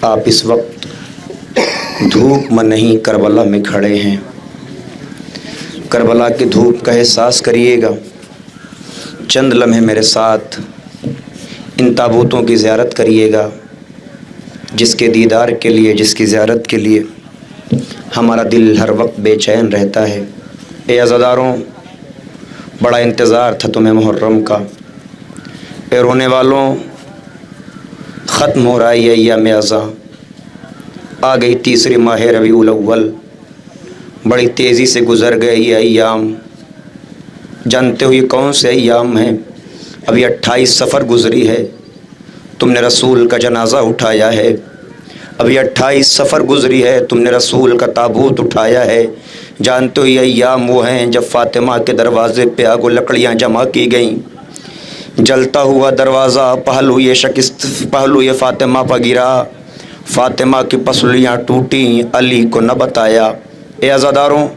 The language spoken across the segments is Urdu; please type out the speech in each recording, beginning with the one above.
آپ اس وقت دھوپ میں نہیں کربلا میں کھڑے ہیں۔ کربلا کی دھوپ کا احساس کریے گا۔ چند لمحے میرے ساتھ ان تابوتوں کی زیارت کریے گا، جس کے دیدار کے لیے، جس کی زیارت کے لیے ہمارا دل ہر وقت بے چین رہتا ہے۔ اے عزاداروں، بڑا انتظار تھا تمہیں محرم کا۔ اے رونے والوں، ختم ہو رہا ہے یہ ایام ازاں، آ گئی تیسری ماہ ربیع الاول، بڑی تیزی سے گزر گئے یہ ایام۔ جانتے ہو یہ کون سے ایام ہیں؟ ابھی 28 صفر گزری ہے، تم نے رسول کا جنازہ اٹھایا ہے۔ ابھی 28 صفر گزری ہے، تم نے رسول کا تابوت اٹھایا ہے۔ جانتے ہو یہ ایام وہ ہیں جب فاطمہ کے دروازے پہ آگ و لکڑیاں جمع کی گئیں۔ جلتا ہوا دروازہ پہلو یہ فاطمہ پہ گرا، فاطمہ کی پسلیاں ٹوٹیں، علی کو نہ بتایا۔ اے عزاداروں،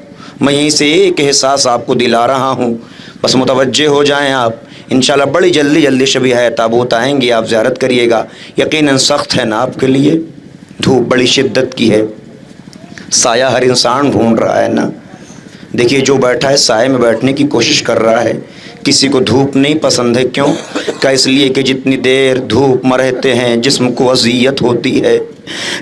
میں یہیں سے ایک احساس آپ کو دلا رہا ہوں، بس متوجہ ہو جائیں آپ۔ انشاءاللہ بڑی جلدی شب تابوت آئیں گی، آپ زیارت کریے گا۔ یقیناً سخت ہے نا آپ کے لیے، دھوپ بڑی شدت کی ہے، سایہ ہر انسان ڈھونڈ رہا ہے نا۔ دیکھیے جو بیٹھا ہے سائے میں بیٹھنے کی کوشش کر رہا ہے، کسی کو دھوپ نہیں پسند ہے۔ کیوں؟ کہ اس لیے کہ جتنی دیر دھوپ میں رہتے ہیں جسم کو اذیت ہوتی ہے،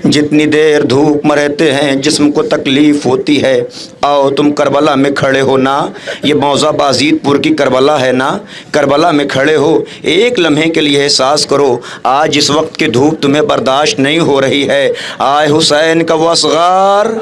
جتنی دیر دھوپ میں رہتے ہیں جسم کو تکلیف ہوتی ہے۔ آؤ تم کربلا میں کھڑے ہو نا، یہ موضع بازید پور کی کربلا ہے نا، کربلا میں کھڑے ہو، ایک لمحے کے لیے احساس کرو آج اس وقت کی دھوپ تمہیں برداشت نہیں ہو رہی ہے۔ آئے حسین کا وہ اصغر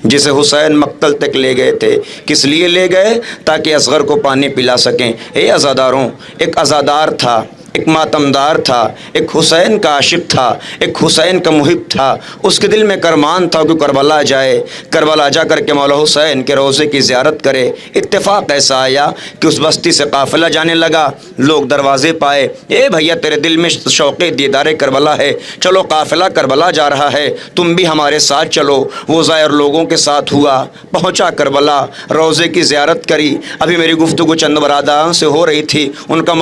جسے حسین مقتل تک لے گئے تھے، کس لیے لے گئے؟ تاکہ اصغر کو پانی پلا سکیں۔ اے عزاداروں، ایک عزادار تھا، ایک ماتمدار تھا، ایک حسین کا عاشق تھا، ایک حسین کا محب تھا۔ اس کے دل میں کرمان تھا کہ کربلا جائے، کربلا جا کر کے مولا حسین کے روضے کی زیارت کرے۔ اتفاق ایسا آیا کہ اس بستی سے قافلہ جانے لگا، لوگ دروازے پائے، اے بھیا تیرے دل میں شوق دیدار کربلا ہے، چلو قافلہ کربلا جا رہا ہے، تم بھی ہمارے ساتھ چلو۔ وہ زائر لوگوں کے ساتھ ہوا، پہنچا کربلا، روضے کی زیارت کری۔ ابھی میری گفتگو چند برادران سے ہو رہی تھی، ان کا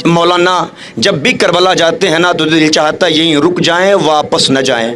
مولانا جب بھی کربلا جاتے ہیں نا تو دل چاہتا ہے یہیں رک جائیں، واپس نہ جائیں۔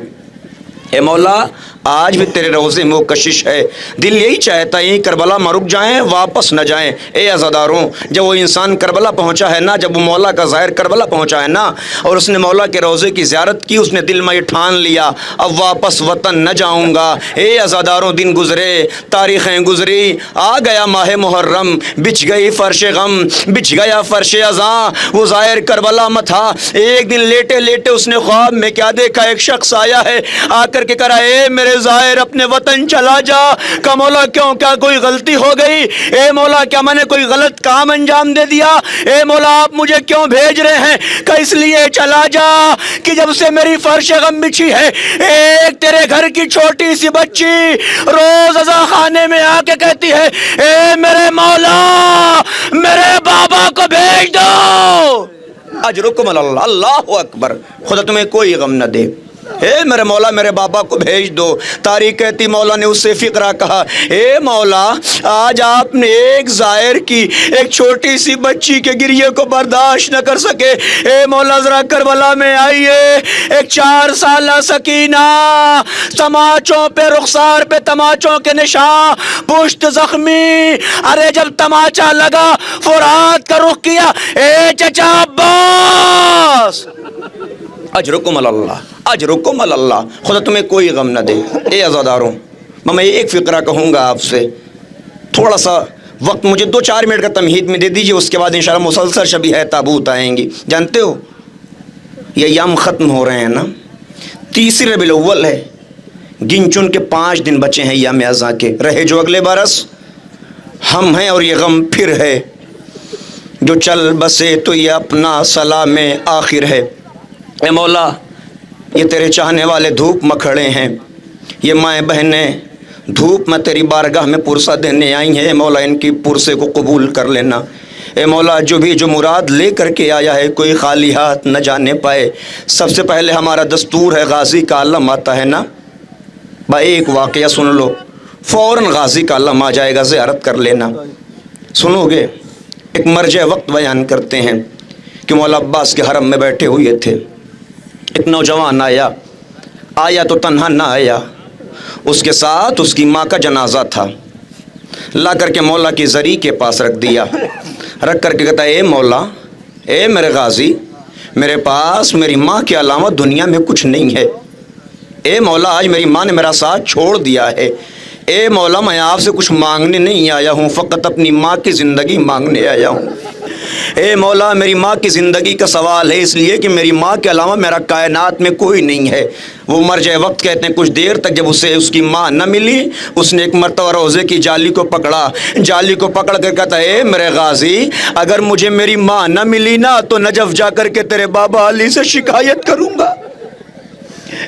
اے مولا، آج بھی تیرے روضے میں وہ کشش ہے، دل یہی چاہتا ہے یہیں کربلا میں رک جائیں، واپس نہ جائیں۔ اے عزاداروں، جب وہ انسان کربلا پہنچا ہے نا، جب وہ مولا کا ظاہر کربلا پہنچا ہے نا اور اس نے مولا کے روضے کی زیارت کی، اس نے دل میں یہ ٹھان لیا اب واپس وطن نہ جاؤں گا۔ اے عزاداروں، دن گزرے، تاریخیں گزری، آ گیا ماہ محرم، بچھ گئی فرش غم، بچھ گیا فرش اذاں، وہ ظاہر کربلا میں تھا۔ ایک دن لیٹے لیٹے اس نے خواب میں کیا دیکھا؟ ایک شخص آیا ہے، آ کر کے کہا اے میرے ظاہر اپنے وطن چلا جا۔ کہ مولا کیوں، کیا کوئی غلطی ہو گئی؟ اے مولا کیا میں نے کوئی غلط کام انجام دے دیا؟ اے مولا آپ مجھے کیوں بھیج رہے ہیں؟ کہ اس لیے چلا جا کہ جب سے میری فرش غم بچھی ہے، ایک تیرے گھر کی چھوٹی سی بچی روز اذان خانے میں آ کے کہتی ہے اے میرے مولا میرے بابا کو بھیج دو۔ اجرکم اللہ، اللہ اکبر، خدا تمہیں کوئی غم نہ دے۔ اے میرے مولا میرے بابا کو بھیج دو۔ تاریخ کہتی مولا نے اس سے فقرہ کہا اے مولا آج آپ نے ایک زائر کی، ایک چھوٹی سی بچی کے گریے کو برداشت نہ کر سکے۔ اے مولا ذرا کربلا میں آئیے، ایک 4 سالہ سکینہ، تماچوں پہ، رخسار پہ تماچوں کے نشان، پشت زخمی۔ ارے جب تماچا لگا فرات کا رخ کیا، اے چچا عباس، اجرکم اللہ، اجرکم اللہ، خدا تمہیں کوئی غم نہ دے۔ اے عزاداروں، میں ایک فقرہ کہوں گا آپ سے، تھوڑا سا وقت مجھے 2-4 منٹ کا تمہید میں دے دیجئے، اس کے بعد انشاءاللہ مسلسل شبیہ تابوت آئیں گی۔ جانتے ہو یہ ایام ختم ہو رہے ہیں نا، 30 ربیع الاول ہے، گن چن کے 5 دن بچے ہیں ایام ازاں کے، رہے جو اگلے برس ہم ہیں اور یہ غم پھر ہے، جو چل بسے تو یہ اپنا سلام آخر ہے۔ اے مولا یہ تیرے چاہنے والے دھوپ میں کھڑے ہیں، یہ مائیں بہنیں دھوپ میں تیری بارگاہ میں پرسہ دینے آئی ہیں۔ اے مولا ان کی پرسے کو قبول کر لینا۔ اے مولا جو مراد لے کر کے آیا ہے کوئی خالی ہاتھ نہ جانے پائے۔ سب سے پہلے ہمارا دستور ہے غازی کا علم آتا ہے نا، ایک واقعہ سن لو، فوراً غازی کا علم آ جائے گا، زیارت کر لینا۔ سنو گے؟ ایک مرجع وقت بیان کرتے ہیں کہ مولا عباس کے حرم میں بیٹھے ہوئے تھے، ایک نوجوان آیا، آیا تو تنہا نہ آیا، اس کے ساتھ اس کی ماں کا جنازہ تھا۔ لا کر کے مولا کی زری کے پاس رکھ دیا، رکھ کر کے کہتا اے مولا، اے میرے غازی، میرے پاس میری ماں کے علاوہ دنیا میں کچھ نہیں ہے۔ اے مولا، آج میری ماں نے میرا ساتھ چھوڑ دیا ہے۔ اے مولا، میں آپ سے کچھ مانگنے نہیں آیا ہوں، فقط اپنی ماں کی زندگی مانگنے آیا ہوں۔ اے مولا، میری ماں کی زندگی کا سوال ہے، اس لیے کہ میری ماں کے علاوہ میرا کائنات میں کوئی نہیں ہے۔ وہ مرجع وقت کہتے ہیں کچھ دیر تک جب اسے اس کی ماں نہ ملی، اس نے ایک مرتبہ روزے کی جالی کو پکڑا، جالی کو پکڑ کر کہتا اے میرے غازی، اگر مجھے میری ماں نہ ملی نا تو نجف جا کر کے تیرے بابا علی سے شکایت کروں گا۔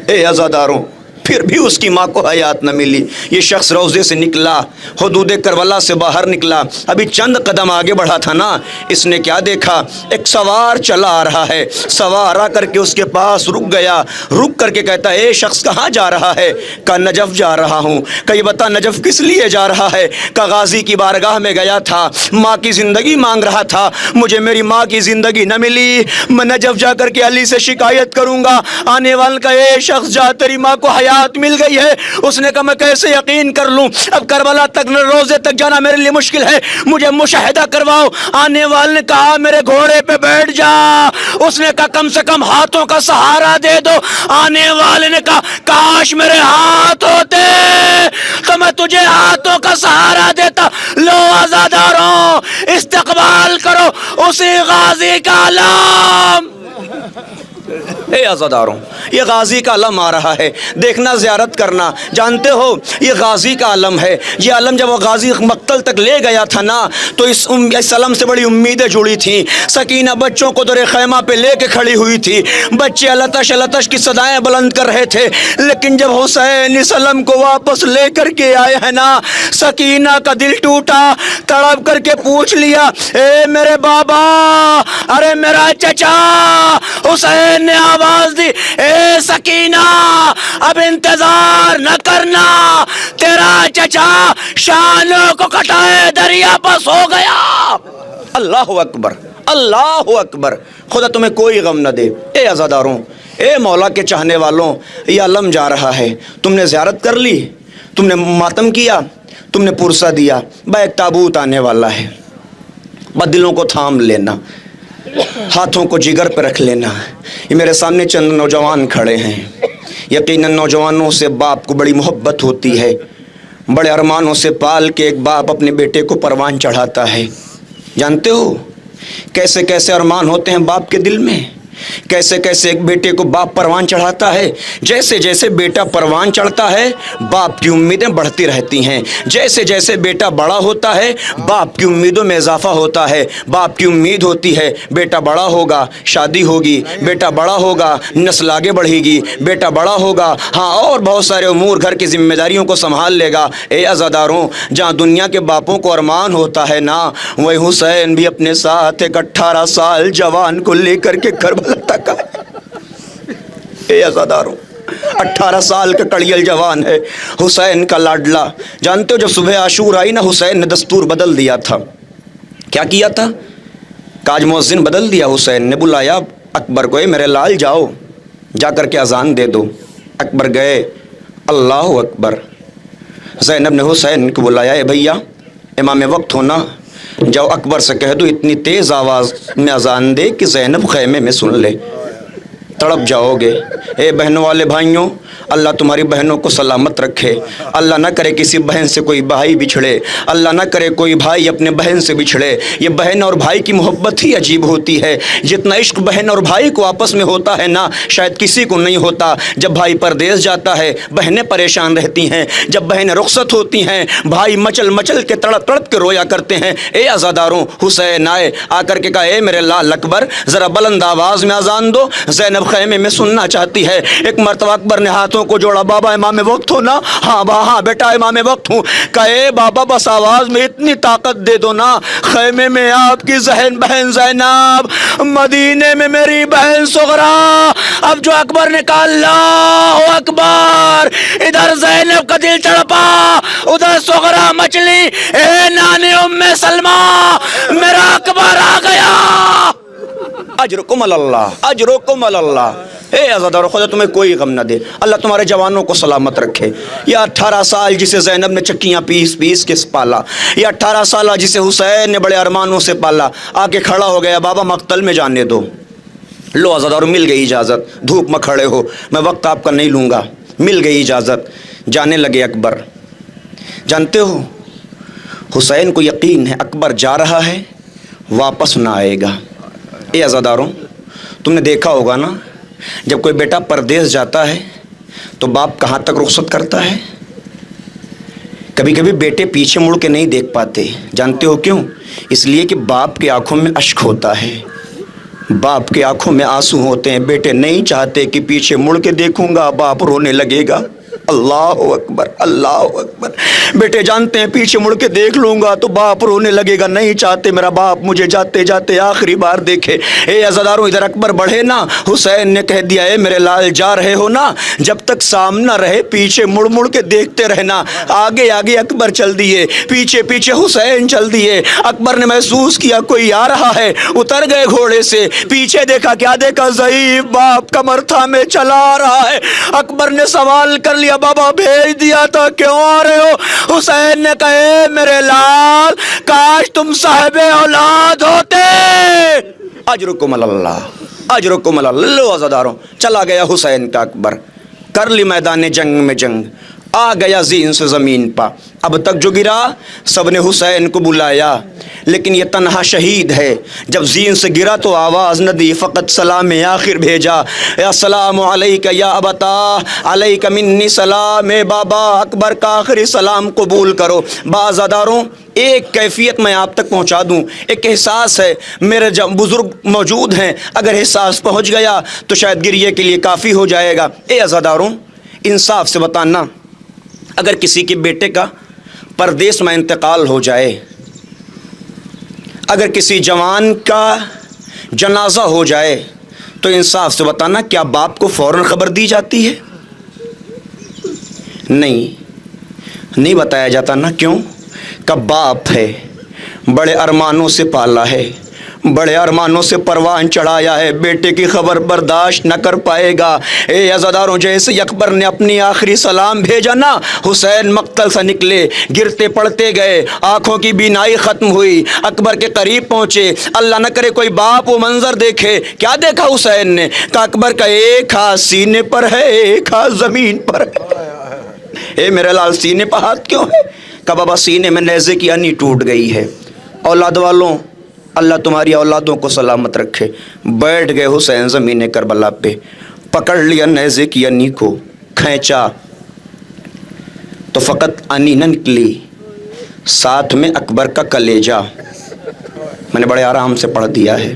اے عزاداروں، پھر بھی اس کی ماں کو حیات نہ ملی۔ یہ شخص روضے سے نکلا، حدود کربلا سے باہر نکلا، ابھی چند قدم آگے بڑھا تھا نا، اس نے کیا دیکھا؟ ایک سوار چلا آ رہا ہے۔ سوار آ کر کے اس کے پاس رک گیا، رک کر کے کہتا اے شخص کہاں جا رہا ہے؟ کہا نجف جا رہا ہوں۔ کہ یہ بتا نجف کس لیے جا رہا ہے؟ کہ غازی کی بارگاہ میں گیا تھا، ماں کی زندگی مانگ رہا تھا، مجھے میری ماں کی زندگی نہ ملی، میں نجف جا کر کے علی سے شکایت کروں گا۔ آنے والے کا اے شخص جا، تیری ماں کو حیات مل گئی ہے۔ اس نے کہا میں کیسے یقین کر لوں؟ اب کربلا تک روزے تک جانا میرے لیے مشکل ہے، مجھے مشاہدہ کرواؤ۔ آنے والے نے کہا میرے گھوڑے پہ بیٹھ جا۔ اس نے کہا کم سے کم ہاتھوں کا سہارا دے دو۔ آنے والے نے کہا کاش میرے ہاتھ ہوتے تو میں تجھے ہاتھوں کا سہارا دیتا۔ لو عزاداروں، استقبال کرو اسی غازی کا علم۔ اے عزاداروں، یہ غازی کا علم آ رہا ہے، دیکھنا، زیارت کرنا۔ جانتے ہو یہ غازی کا علم ہے۔ یہ علم جب وہ غازی مقتل تک لے گیا تھا نا تو اس علم سے بڑی امیدیں جڑی تھیں۔ سکینہ بچوں کو در خیمہ پہ لے کے کھڑی ہوئی تھی، بچے التش التش کی صدائیں بلند کر رہے تھے، لیکن جب حسین اس علم کو واپس لے کر کے آئے ہیں نا، سکینہ کا دل ٹوٹا، تڑپ کر کے پوچھ لیا اے میرے بابا، ارے میرا چچا۔ حسین نے آواز دی اے سکینہ، اب انتظار نہ کرنا، تیرا چچا شانوں کو کٹائے دریا پس ہو گیا۔ اللہ اکبر، اللہ اکبر، خدا تمہیں کوئی غم نہ دے۔ اے عزاداروں، اے مولا کے چاہنے والوں، یہ علم جا رہا ہے، تم نے زیارت کر لی، تم نے ماتم کیا، تم نے پرسہ دیا، ایک تابوت آنے والا ہے، بس دلوں کو تھام لینا، ہاتھوں کو جگر پہ رکھ لینا۔ یہ میرے سامنے چند نوجوان کھڑے ہیں، یقیناً نوجوانوں سے باپ کو بڑی محبت ہوتی ہے، بڑے ارمانوں سے پال کے ایک باپ اپنے بیٹے کو پروان چڑھاتا ہے۔ جانتے ہو کیسے کیسے ارمان ہوتے ہیں باپ کے دل میں، کیسے کیسے ایک بیٹے کو باپ پروان چڑھاتا ہے۔ جیسے جیسے بیٹا پروان چڑھتا ہے باپ کی امیدیں بڑھتی رہتی ہیں، جیسے جیسے بیٹا بڑا ہوتا ہے باپ کی امیدوں میں اضافہ ہوتا ہے۔ باپ کی امید ہوتی ہے بیٹا بڑا ہوگا، شادی ہوگی، بیٹا بڑا ہوگا، نسل آگے بڑھے گی، بیٹا بڑا ہوگا، ہاں اور بہت سارے امور گھر کی ذمہ داریوں کو سنبھال لے گا۔ اے عزاداروں، جہاں دنیا کے باپوں کو ارمان ہوتا ہے نا، وہی حسین بھی اپنے ساتھ ایک 18 سال جوان کو لے کر کے کربلا تک آئے۔ اے عزاداروں، 18 سال کا کڑیل جوان ہے، حسین کا لاڈلا۔ جانتے ہو جب صبح عاشور آئی نا، حسین نے دستور بدل دیا تھا۔ کیا کیا تھا؟ کاج مؤذن بدل دیا، حسین نے بلایا اکبر کو، اے میرے لال جاؤ، جا کر کے اذان دے دو۔ اکبر گئے، اللہ اکبر۔ زینب نے حسین کو بلایا، اے بھیا امام وقت ہونا، جاؤ اکبر سے کہہ دو اتنی تیز آواز میں اذان دے کہ زینب خیمے میں سن لے، تڑپ جاؤ گے۔ اے بہنوں والے بھائیوں، اللہ تمہاری بہنوں کو سلامت رکھے، اللہ نہ کرے کسی بہن سے کوئی بھائی بچھڑے، اللہ نہ کرے کوئی بھائی اپنے بہن سے بچھڑے۔ یہ بہن اور بھائی کی محبت ہی عجیب ہوتی ہے، جتنا عشق بہن اور بھائی کو آپس میں ہوتا ہے نا، شاید کسی کو نہیں ہوتا۔ جب بھائی پردیس جاتا ہے بہنیں پریشان رہتی ہیں، جب بہنیں رخصت ہوتی ہیں بھائی مچل مچل کے تڑپ تڑپ کے رویا کرتے ہیں۔ اے عزاداروں، حسین آئے، آ کر کے کہا اے میرے لال اکبر ذرا بلند آواز میں اذان دو، زینب خیمے میں سننا چاہتی ہے۔ ایک مرتبہ اکبر نے ہاتھوں کو جوڑا، بابا امام وقت ہو نا؟ ہاں ہاں بیٹا امام وقت ہوں۔ کہے بابا بس آواز میں اتنی طاقت دے دو نا، خیمے میں آپ کی بہن زینب، مدینے میں میری بہن صغرا۔ اب جو اکبر نے کہا اللہ اکبر، ادھر زینب کا دل تڑپا، ادھر صغرا مچلی، اے نانی ام سلمہ، میرا اکبر آ گیا۔ اجرکم اللہ، اجرکم اللہ۔ اے عزادارو، خدا تمہیں کوئی غم نہ دے، اللہ تمہارے جوانوں کو سلامت رکھے۔ یہ 18 سال جسے زینب نے چکیاں پیس پیس کے پالا، یہ 18 سالہ جسے حسین نے بڑے ارمانوں سے پالا، آ کے کھڑا ہو گیا، بابا مقتل میں جانے دو۔ لو عزادارو، مل گئی اجازت، دھوپ میں کھڑے ہو، میں وقت آپ کا نہیں لوں گا، مل گئی اجازت، جانے لگے اکبر۔ جانتے ہو حسین کو یقین ہے اکبر جا رہا ہے، واپس نہ آئے گا۔ اے عزاداروں، تم نے دیکھا ہوگا نا، جب کوئی بیٹا پردیس جاتا ہے تو باپ کہاں تک رخصت کرتا ہے؟ کبھی کبھی بیٹے پیچھے مڑ کے نہیں دیکھ پاتے، جانتے ہو کیوں؟ اس لیے کہ باپ کی آنکھوں میں اشک ہوتا ہے، باپ کی آنکھوں میں آنسو ہوتے ہیں، بیٹے نہیں چاہتے کہ پیچھے مڑ کے دیکھوں گا باپ رونے لگے گا۔ اللہ اکبر، اللہ اکبر۔ بیٹے جانتے ہیں پیچھے مڑ کے دیکھ لوں گا تو باپ رونے لگے گا، نہیں چاہتے میرا باپ مجھے جاتے جاتے آخری بار دیکھے۔ اے عزاداروں، ادھر اکبر بڑھے نا، حسین نے کہہ دیا اے میرے لال جا رہے ہو نا، جب تک سامنا رہے پیچھے مڑ مڑ کے دیکھتے رہنا۔ آگے آگے اکبر چل دیے، پیچھے پیچھے حسین چل دیے۔ اکبر نے محسوس کیا کوئی آ رہا ہے، اتر گئے گھوڑے سے، پیچھے دیکھا، کیا دیکھا؟ ضعیف باپ کمر تھامے چلا آ رہا ہے۔ اکبر نے سوال کر لیا، بابا بھیج دیا تھا، کیوں آ رہے ہو؟ حسین نے کہے میرے لال کاش تم صاحب اولاد ہوتے۔ اجرکم اللہ، اجرکم اللہ۔ لو عزاداروں، چلا گیا حسین کا اکبر، کر لی میدان جنگ میں جنگ، آ گیا زین سے زمین پا۔ اب تک جو گرا سب نے حسین کو بلایا، لیکن یہ تنہا شہید ہے۔ جب زین سے گرا تو آواز نہ دی، فقط سلام آخر بھیجا، السلام علیک یا ابتا، علیک منی سلام۔ اے بابا، اکبر کا آخری سلام قبول کرو۔ بازاداروں، ایک کیفیت میں آپ تک پہنچا دوں، ایک احساس ہے، میرے بزرگ موجود ہیں، اگر احساس پہنچ گیا تو شاید گریے کے لیے کافی ہو جائے گا۔ اے عزاداروں، انصاف سے بتانا، اگر کسی کے بیٹے کا پردیس میں انتقال ہو جائے، اگر کسی جوان کا جنازہ ہو جائے تو انصاف سے بتانا کیا باپ کو فوراً خبر دی جاتی ہے؟ نہیں بتایا جاتا نا، کیوں؟ کہ باپ ہے، بڑے ارمانوں سے پالا ہے، بڑے ارمانوں سے پروان چڑھایا ہے، بیٹے کی خبر برداشت نہ کر پائے گا۔ اے عزاداروں، جیسے اکبر نے اپنی آخری سلام بھیجا نا، حسین مقتل سے نکلے، گرتے پڑتے گئے، آنکھوں کی بینائی ختم ہوئی، اکبر کے قریب پہنچے۔ اللہ نہ کرے کوئی باپ وہ منظر دیکھے۔ کیا دیکھا حسین نے؟ کہ اکبر کا ایک ہاتھ سینے پر ہے، ایک ہاتھ زمین پر ہے۔ اے میرے لال، سینے پر ہاتھ کیوں ہے؟ کہ بابا سینے میں نیزے کی انی ٹوٹ گئی ہے۔ اولاد والوں، اللہ تمہاری اولادوں کو سلامت رکھے۔ بیٹھ گئے حسین زمین کربلا پہ، پکڑ لیا نیزے کی انی کو، کھینچا تو فقط انی نہ نکلی، ساتھ میں اکبر کا کلیجہ۔ میں نے بڑے آرام سے پڑھ دیا ہے،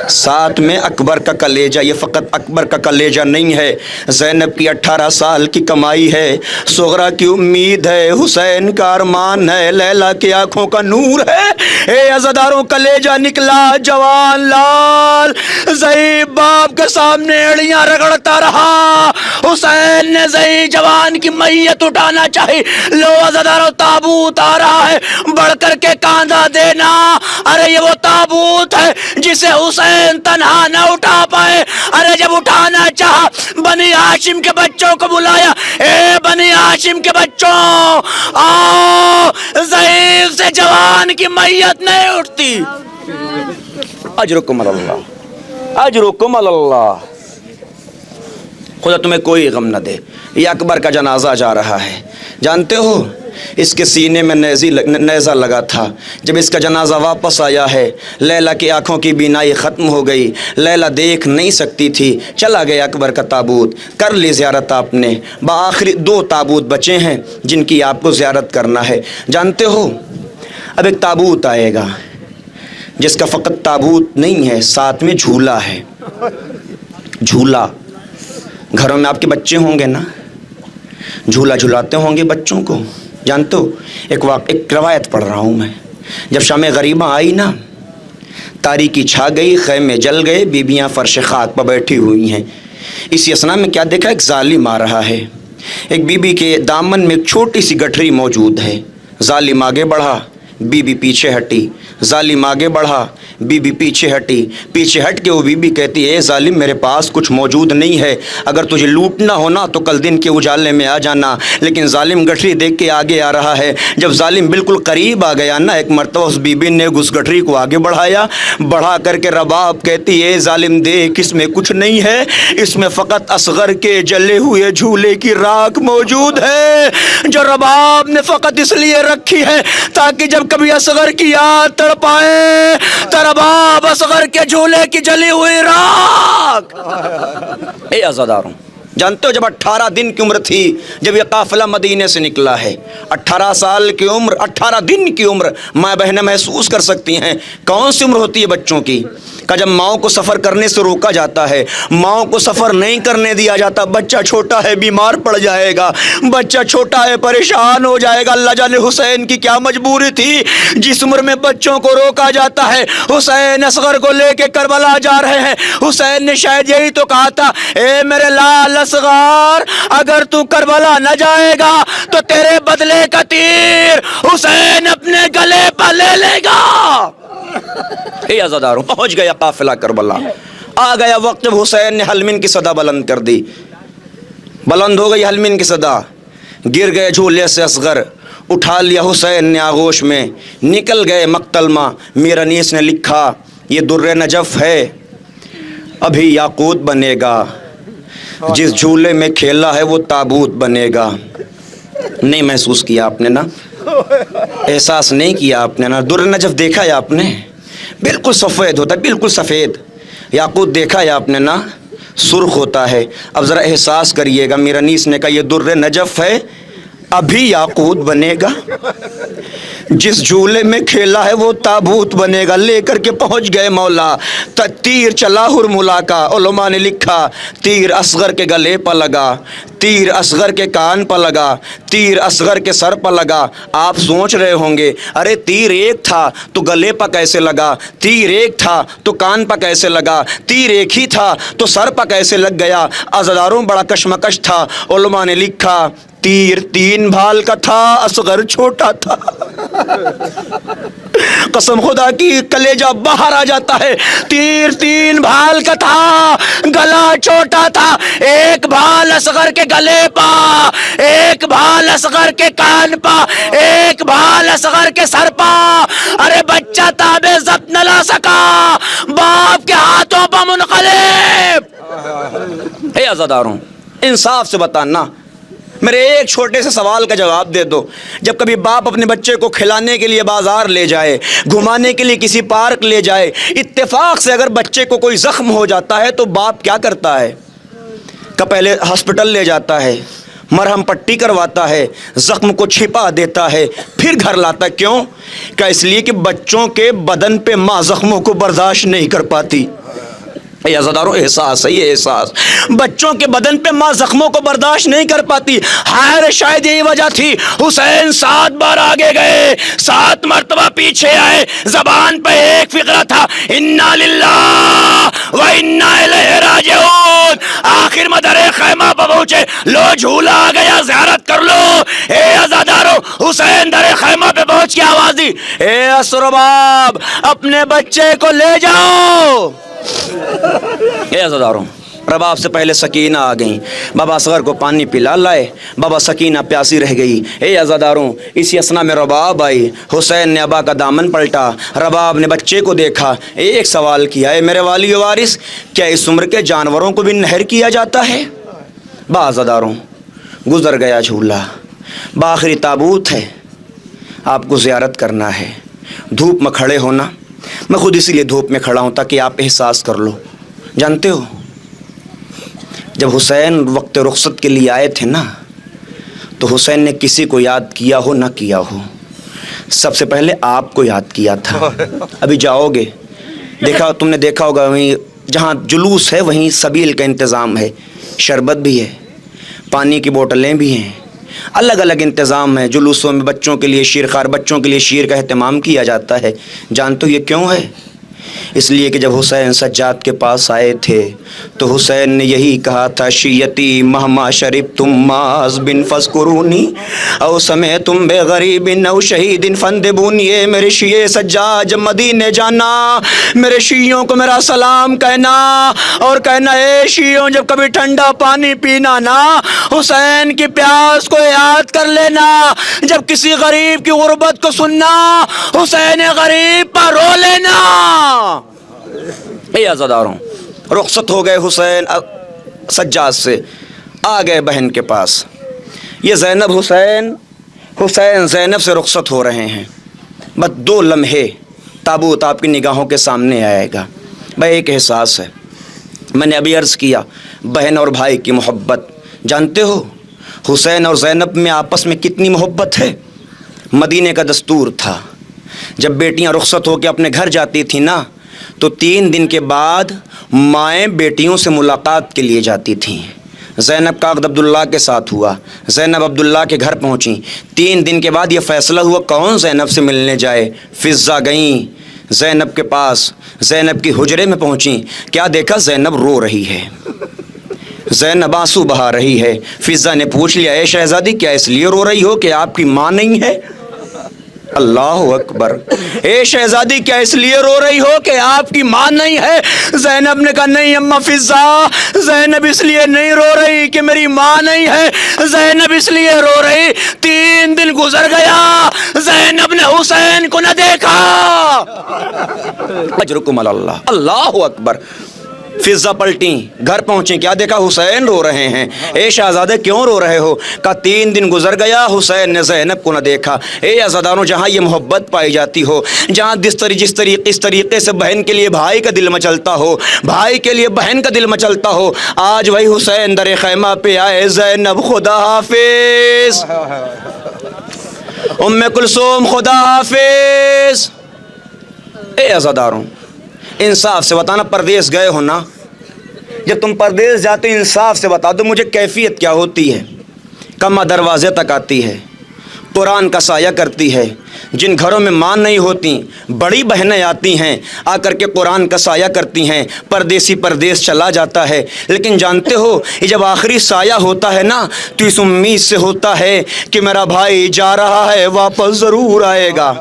ساتھ میں اکبر کا کلیجہ۔ یہ فقط اکبر کا کلیجہ نہیں ہے، زینب کی 18 سال کی کمائی ہے، سغرا کی امید ہے، حسین کا ارمان ہے، لیلا کی آنکھوں کا نور ہے۔ اے عزاداروں، کلیجہ نکلا، جوان لال ضعیف باپ کے سامنے ایڑیاں رگڑتا رہا۔ حسین نے ضعیف جوان کی میت اٹھانا چاہی۔ لو عزاداروں، تابوت آ رہا ہے، بڑھ کر کے کاندھا دینا۔ ارے یہ وہ تابوت ہے جسے حسین تنہا نہ اٹھا پائے۔ ارے جب اٹھانا چاہا، بنی ہاشم کے بچوں کو بلایا، اے بنی ہاشم کے بچوں آؤ، ضعیف سے جوان کی میت نہیں اٹھتی۔ اجرکم اللہ، اجرکم اللہ۔ خدا تمہیں کوئی غم نہ دے۔ یہ اکبر کا جنازہ جا رہا ہے، جانتے ہو اس کے سینے میں نیزہ لگا تھا۔ جب اس کا جنازہ واپس آیا ہے، لیلا کی آنکھوں کی بینائی ختم ہو گئی، لیلا دیکھ نہیں سکتی تھی، چلا گیا اکبر کا تابوت۔ کر لی زیارت آپ نے، بآخری 2 تابوت بچے ہیں جن کی آپ کو زیارت کرنا ہے۔ جانتے ہو اب ایک تابوت آئے گا جس کا فقط تابوت نہیں ہے، ساتھ میں جھولا ہے۔ جھولا، گھروں میں آپ کے بچے ہوں گے نا، جھولا جھلاتے ہوں گے بچوں کو۔ جانتے ہو ایک روایت پڑھ رہا ہوں میں، جب شام غریبہ آئی نا، تاریکی چھا گئی، خیمے جل گئے، بیبیاں فرش خاک پر بیٹھی ہوئی ہیں۔ اسی اثنا میں کیا دیکھا؟ ایک ظالم آ رہا ہے، ایک بی بی کے دامن میں ایک چھوٹی سی گٹھری موجود ہے۔ ظالم آگے بڑھا، بی بی پیچھے ہٹی، ظالم آگے بڑھا، بی بی پیچھے ہٹی، پیچھے ہٹ کے وہ بی بی کہتی اے ظالم میرے پاس کچھ موجود نہیں ہے، اگر تجھے لوٹنا ہونا تو کل دن کے اجالے میں آ جانا، لیکن ظالم گٹھری دیکھ کے آگے آ رہا ہے۔ جب ظالم بالکل قریب آ گیا نا، ایک مرتبہ اس بی بی نے اس گٹھری کو آگے بڑھایا، بڑھا کر کے رباب کہتی اے ظالم دیکھ اس میں کچھ نہیں ہے، اس میں فقط اصغر کے جلے ہوئے جھولے کی راکھ موجود ہے، جو رباب نے فقط اس لیے رکھی ہے تاکہ جب کبھی اصغر کی یاد تڑپائے تو رباب اصغر کے جھولے کی جلی ہوئی راکھ۔ اے عزاداروں، جانتے ہو جب 18 دن کی عمر تھی جب یہ قافلہ مدینے سے نکلا ہے، 18 سال کی عمر، 18 دن کی عمر، ماں بہنیں محسوس کر سکتی ہیں کون سی عمر ہوتی ہے بچوں کی، کہ جب ماؤں کو سفر کرنے سے روکا جاتا ہے، ماؤں کو سفر نہیں کرنے دیا جاتا، بچہ چھوٹا ہے بیمار پڑ جائے گا، بچہ چھوٹا ہے پریشان ہو جائے گا۔ اللہ جانے حسین کی کیا مجبوری تھی جس عمر میں بچوں کو روکا جاتا ہے۔ حسین اصغر کو لے کے کربلا جا رہے ہیں، حسین نے شاید یہی تو کہا تھا اے میرے لال اصغر اگر تو کربلا نہ جائے گا تو تیرے بدلے کا تیر حسین اپنے گلے پر لے لے گا۔ اے عزاداروں، پہنچ گیا قافلہ کربلا، آ گیا وقت جب حسین نے حلمین کی صدا بلند کر دی، بلند ہو گئی حلمین کی صدا، گر گئے جھولے سے اصغر، اٹھا لیا حسین نے آغوش میں، نکل گئے مقتل ماں۔ میر انیس نے لکھا یہ در نجف ہے ابھی یاقوت بنے گا، جس جھولے میں کھیلا ہے وہ تابوت بنے گا۔ نہیں محسوس کیا آپ نے نا، احساس نہیں کیا آپ نے نا، در نجف دیکھا ہے آپ نے، بالکل سفید ہوتا ہے، بالکل سفید۔ یاقوت دیکھا ہے آپ نے نا، سرخ ہوتا ہے۔ اب ذرا احساس کریے گا، میر انیس نے کہا یہ در نجف ہے ابھی یاقوت بنے گا، جس جھولے میں کھیلا ہے وہ تابوت بنے گا۔ لے کر کے پہنچ گئے مولا، تیر چلا ہرملا کا، علماء نے لکھا تیر اصغر کے گلے پر لگا، تیر اصغر کے کان پر لگا، تیر اصغر کے سر پر لگا۔ آپ سوچ رہے ہوں گے ارے تیر ایک تھا تو گلے پر کیسے لگا، تیر ایک تھا تو کان پر کیسے لگا، تیر ایک ہی تھا تو سر پر کیسے لگ گیا؟ عزاداروں بڑا کشمکش تھا۔ علماء نے لکھا تیر 3 بھال کا تھا، اصغر چھوٹا تھا۔ قسم خدا کی کلیجہ باہر آ جاتا ہے، تیر 3 بھال کا تھا، گلا چھوٹا تھا، ایک بھال اصغر کے گلے پا، ایک بھال اصغر کے کان پا، ایک بھال اصغر کے سر پا۔ ارے بچہ تابع ضبط نہ لا سکا، باپ کے ہاتھوں پا منقلب۔ اے عزاداروں انصاف سے بتانا، میرے ایک چھوٹے سے سوال کا جواب دے دو، جب کبھی باپ اپنے بچے کو کھلانے کے لیے بازار لے جائے، گھمانے کے لیے کسی پارک لے جائے، اتفاق سے اگر بچے کو کوئی زخم ہو جاتا ہے تو باپ کیا کرتا ہے کہ پہلے ہاسپٹل لے جاتا ہے، مرہم پٹی کرواتا ہے، زخم کو چھپا دیتا ہے، پھر گھر لاتا ہے۔ کیوں؟ کہ اس لیے کہ بچوں کے بدن پہ ماں زخموں کو برداشت نہیں کر پاتی۔ اے عزاداروں احساس ہے، یہ احساس، بچوں کے بدن پہ ماں زخموں کو برداشت نہیں کر پاتی۔ ہائے شاید یہی وجہ تھی حسین 7 بار آگے گئے، 7 مرتبہ پیچھے آئے، زبان پہ ایک فقرہ تھا انا للہ و انا الیہ راجعون۔ آخر میں در خیمہ پہ پہنچے، لو جھولا آ گیا زیارت کر لو۔ اے عزاداروں حسین در خیمہ پہ پہنچ کے آواز دی اے اسرباب اپنے بچے کو لے جاؤ۔ اے عزاداروں رباب سے پہلے سکینہ آ گئیں، بابا اصغر کو پانی پلا لائے، بابا سکینہ پیاسی رہ گئی۔ اے عزاداروں اسی اسنا میں رباب آئی، حسین نے ابا کا دامن پلٹا، رباب نے بچے کو دیکھا، ایک سوال کیا اے میرے والی و وارث کیا اس عمر کے جانوروں کو بھی نہر کیا جاتا ہے؟ با عزاداروں گزر گیا جھولا، باخری تابوت ہے، آپ کو زیارت کرنا ہے، دھوپ میں کھڑے ہونا، میں خود اسی لیے دھوپ میں کھڑا ہوں تاکہ آپ احساس کر لو۔ جانتے ہو جب حسین وقت رخصت کے لیے آئے تھے نا تو حسین نے کسی کو یاد کیا ہو نہ کیا ہو، سب سے پہلے آپ کو یاد کیا تھا۔ ابھی جاؤ گے دیکھا، تم نے دیکھا ہوگا وہیں جہاں جلوس ہے وہیں سبیل کا انتظام ہے، شربت بھی ہے، پانی کی بوتلیں بھی ہیں، الگ الگ انتظام ہے۔ جلوسوں میں بچوں کے لیے شیرخوار بچوں کے لیے شیر کا اہتمام کیا جاتا ہے۔ جانتے ہو یہ کیوں ہے؟ اس لیے کہ جب حسین سجاد کے پاس آئے تھے تو حسین نے یہی کہا تھا، شیتی مہما شرب تم ماز بن فذکرونی او سمعتم بے غریب او شہید فندبونی۔ اے میرے شیعہ سجاد جب مدینے جانا میرے شیعوں کو میرا سلام کہنا، اور کہنا اے شیعوں جب کبھی ٹھنڈا پانی پینا نا حسین کی پیاس کو یاد کر لینا، جب کسی غریب کی غربت کو سننا حسین غریب پر رو لینا۔ اے عزاداروں، رخصت ہو گئے حسین سجاد سے، آ گئے بہن کے پاس۔ یہ زینب حسین زینب سے رخصت ہو رہے ہیں، بس 2 لمحے تابوت آپ کی نگاہوں کے سامنے آئے گا۔ بھائی ایک احساس ہے، میں نے ابھی عرض کیا بہن اور بھائی کی محبت، جانتے ہو حسین اور زینب میں آپس میں کتنی محبت ہے؟ مدینے کا دستور تھا جب بیٹیاں رخصت ہو کے اپنے گھر جاتی تھیں نا تو 3 دن کے بعد مائیں بیٹیوں سے ملاقات کے لیے جاتی تھیں۔ زینب کا عقد عبداللہ کے ساتھ ہوا، زینب عبداللہ کے گھر پہنچیں، 3 دن کے بعد یہ فیصلہ ہوا کون زینب سے ملنے جائے۔ فضہ گئیں زینب کے پاس، زینب کی حجرے میں پہنچیں، کیا دیکھا زینب رو رہی ہے، زینب آنسو بہا رہی ہے۔ فضہ نے پوچھ لیا اے شہزادی کیا اس لیے رو رہی ہو کہ آپ کی ماں نہیں ہے؟ اللہ اکبر، اے شہزادی کیا اس لیے رو رہی ہو کہ آپ کی ماں نہیں ہے؟ زینب نے کہا نہیں اماں فضہ، زینب اس لیے نہیں رو رہی کہ میری ماں نہیں ہے، زینب اس لیے رو رہی 3 دن گزر گیا زینب نے حسین کو نہ دیکھا۔ اجرکم علی اللہ، اللہ اکبر۔ فضہ پلٹیں، گھر پہنچیں، کیا دیکھا حسین رو رہے ہیں۔ اے شہزادے کیوں رو رہے ہو؟ کہا 3 دن گزر گیا حسین نے زینب کو نہ دیکھا۔ اے عزاداروں، جہاں یہ محبت پائی جاتی ہو، جہاں جس طریقے سے بہن کے لیے بھائی کا دل مچلتا ہو، بھائی کے لیے بہن کا دل مچلتا ہو، آج وہی حسین در خیمہ پہ آئے، زینب خدا حافظ، ام کلثوم خدا حافظ۔ اے عزاداروں، انصاف سے بتانا، پردیس گئے ہو نا، جب تم پردیس جاتے انصاف سے بتا دو مجھے کیفیت کیا ہوتی ہے۔ کماں دروازے تک آتی ہے، قرآن کا سایہ کرتی ہے۔ جن گھروں میں ماں نہیں ہوتی بڑی بہنیں آتی ہیں، آ کر کے قرآن کا سایہ کرتی ہیں، پردیسی پردیس چلا جاتا ہے۔ لیکن جانتے ہو یہ جب آخری سایہ ہوتا ہے نا تو اس امید سے ہوتا ہے کہ میرا بھائی جا رہا ہے واپس ضرور آئے گا۔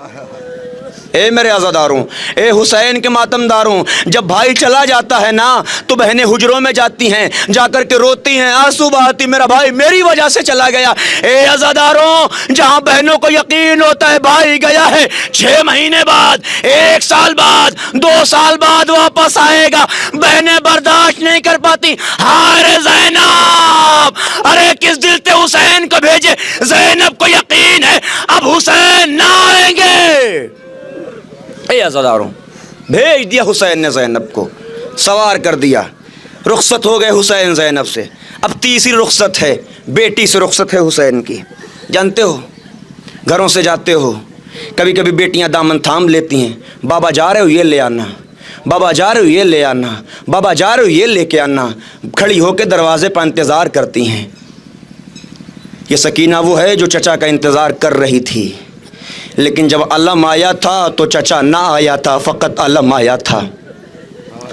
اے میرے عزاداروں، اے حسین کے ماتم داروں، جب بھائی چلا جاتا ہے نا تو بہنیں حجروں میں جاتی ہیں، جا کر کے روتی ہیں، آنسو بہاتی، میرا بھائی میری وجہ سے چلا گیا۔ اے عزاداروں، جہاں بہنوں کو یقین ہوتا ہے بھائی گیا ہے 6 مہینے بعد، 1 سال بعد، 2 سال بعد واپس آئے گا، بہنیں برداشت نہیں کر پاتی، ہائے زینب، ارے کس دل سے حسین کو بھیجے، زینب کو یقین ہے اب حسین نہ آئیں گے۔ اے عزاداروں، بھیج دیا حسین نے زینب کو، سوار کر دیا، رخصت ہو گئے حسین زینب سے۔ اب تیسری رخصت ہے، بیٹی سے رخصت ہے حسین کی۔ جانتے ہو گھروں سے جاتے ہو، کبھی کبھی بیٹیاں دامن تھام لیتی ہیں، بابا جا رہے ہو یہ لے آنا، بابا جا رہے ہو یہ لے آنا، بابا جا رہے ہو یہ لے کے آنا، کھڑی ہو کے دروازے پر انتظار کرتی ہیں۔ یہ سکینہ وہ ہے جو چچا کا انتظار کر رہی تھی، لیکن جب علم آیا تھا تو چچا نہ آیا تھا، فقط علم آیا تھا۔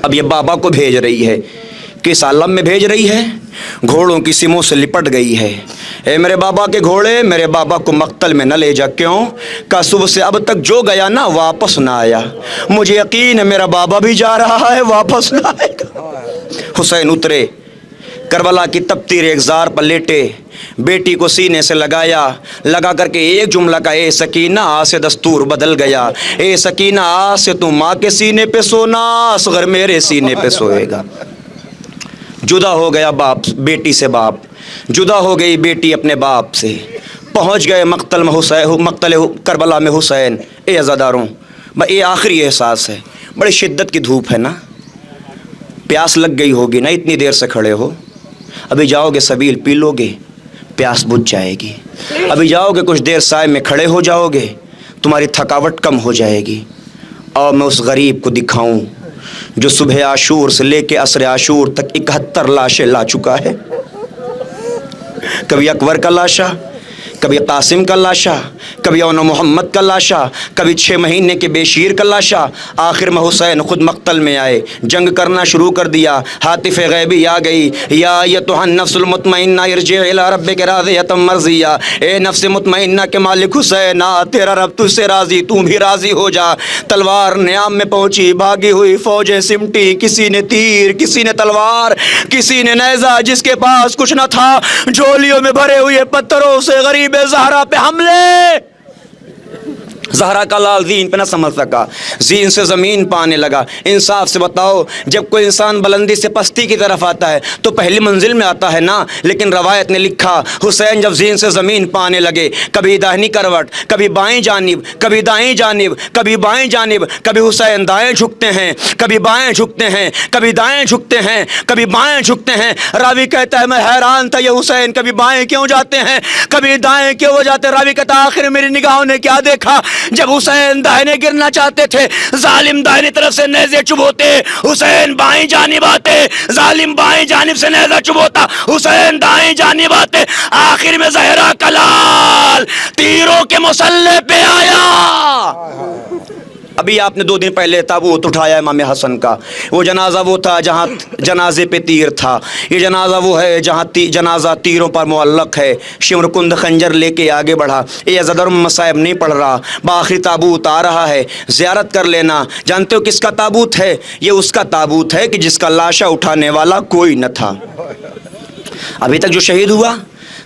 اب یہ بابا کو بھیج رہی ہے، کس عالم میں بھیج رہی ہے؟ گھوڑوں کی سموں سے لپٹ گئی ہے۔ اے میرے بابا کے گھوڑے، میرے بابا کو مقتل میں نہ لے جا۔ کیوں؟ کہ صبح سے اب تک جو گیا نا واپس نہ آیا، مجھے یقین ہے میرا بابا بھی جا رہا ہے واپس نہ آئے گا۔ حسین اترے، کربلا کی تپتی ریگزار پر لیٹے، بیٹی کو سینے سے لگا کر کے ایک جملہ کا، اے سکینہ آج سے دستور بدل گیا، اے سکینہ آج سے تو ماں کے سینے پہ سونا، اصغر میرے سینے پہ سوئے گا۔ جدا ہو گیا باپ بیٹی سے، باپ جدا ہو گئی بیٹی اپنے باپ سے، پہنچ گئے مقتل کربلا میں حسین۔ اے عزاداروں، یہ آخری احساس ہے، بڑی شدت کی دھوپ ہے نا، پیاس لگ گئی ہوگی نا، اتنی دیر سے کھڑے ہو، ابھی جاؤ گے سبیل پی لو گے، پیاس بجھ جائے گی، ابھی جاؤ گے کچھ دیر سائے میں کھڑے ہو جاؤ گے، تمہاری تھکاوٹ کم ہو جائے گی۔ اور میں اس غریب کو دکھاؤں جو صبح عاشور سے لے کے عصر عاشور تک 71 لاشیں لا چکا ہے، کبھی اکبر کا لاشا، کبھی قاسم کا لاشا، کبھی اون محمد کا لاشا، کبھی 6 مہینے کے بے شیر کا لاشا۔ آخر میں حسین خود مقتل میں آئے، جنگ کرنا شروع کر دیا۔ ہاتف غیبی آ گئی، یا ایتھا النفس المطمئنہ ارجعی الی ربک راضیۃ مرضیہ، اے نفس مطمئنہ کے مالک حسین، تیرا رب تجھ سے راضی، تو بھی راضی ہو جا۔ تلوار نیام میں پہنچی، بھاگی ہوئی فوجیں سمٹی، کسی نے تیر، کسی نے تلوار، کسی نے نیزہ، جس کے پاس کچھ نہ تھا جھولیوں میں بھرے ہوئے پتھروں سے غریب زہرا پہ حملے۔ زہرا کا لال دین پہ نہ سمجھ سکا، زین سے زمین پانے لگا۔ انصاف سے بتاؤ، جب کوئی انسان بلندی سے پستی کی طرف آتا ہے تو پہلی منزل میں آتا ہے نا، لیکن روایت نے لکھا حسین جب زین سے زمین پانے لگے، کبھی داہنی کروٹ، کبھی بائیں جانب، کبھی دائیں جانب، کبھی بائیں جانب، کبھی حسین دائیں جھکتے ہیں، کبھی بائیں جھکتے ہیں، کبھی دائیں جھکتے ہیں، کبھی بائیں جھکتے ہیں۔ راوی کہتا ہے میں حیران تھا، یہ حسین کبھی بائیں کیوں جاتے ہیں، کبھی دائیں کیوں ہو جاتے ہیں۔ راوی کہتا ہے آخر میری نگاہوں نے کیا دیکھا، جب حسین داہنے گرنا چاہتے تھے، ظالم داہنی طرف سے نیزے چبھوتے، حسین بائیں جانب آتے، ظالم بائیں جانب سے نیزہ چبھوتا، حسین دائیں جانب آتے۔ آخر میں زہرا کا لال تیروں کے مسلح پہ آیا۔ ابھی آپ نے 2 دن پہلے تابوت اٹھایا امام حسن کا، وہ جنازہ وہ تھا جہاں جنازے پہ تیر تھا، یہ جنازہ وہ ہے جہاں جنازہ تیروں پر معلق ہے۔ شمر کند خنجر لے کے آگے بڑھا، یہ زدر مصائب نہیں پڑھ رہا، بآخری تابوت آ رہا ہے، زیارت کر لینا۔ جانتے ہو کس کا تابوت ہے؟ یہ اس کا تابوت ہے کہ جس کا لاشا اٹھانے والا کوئی نہ تھا۔ ابھی تک جو شہید ہوا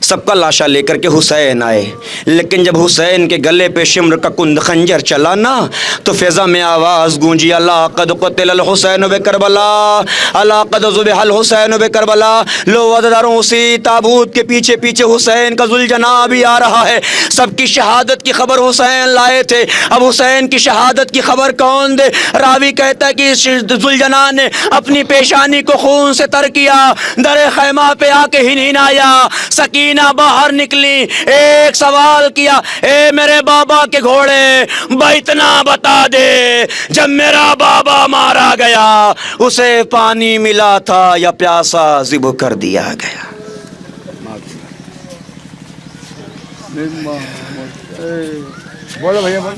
سب کا لاشا لے کر کے حسین آئے، لیکن جب حسین کے گلے پہ شمر کا کند خنجر چلا نا تو فضا میں آواز گونجی، اللہ قد قتل الحسین بکربلا، اللہ قد ذبح الحسین بکربلا۔ لو عزیزانو، اسی تابوت کے پیچھے پیچھے حسین کا ذوالجناح بھی آ رہا ہے۔ سب کی شہادت کی خبر حسین لائے تھے، اب حسین کی شہادت کی خبر کون دے؟ راوی کہتا ہے کہ ذوالجناح نے اپنی پیشانی کو خون سے تر کیا، در خیمہ پہ آ کے ہنہنایا، سکینہ باہر نکلی، ایک سوال کیا، اے میرے بابا کے گھوڑے اتنا بتا دے، جب میرا بابا مارا گیا اسے پانی ملا تھا یا پیاسا ذبح کر دیا گیا؟ بولو بھیا بولو۔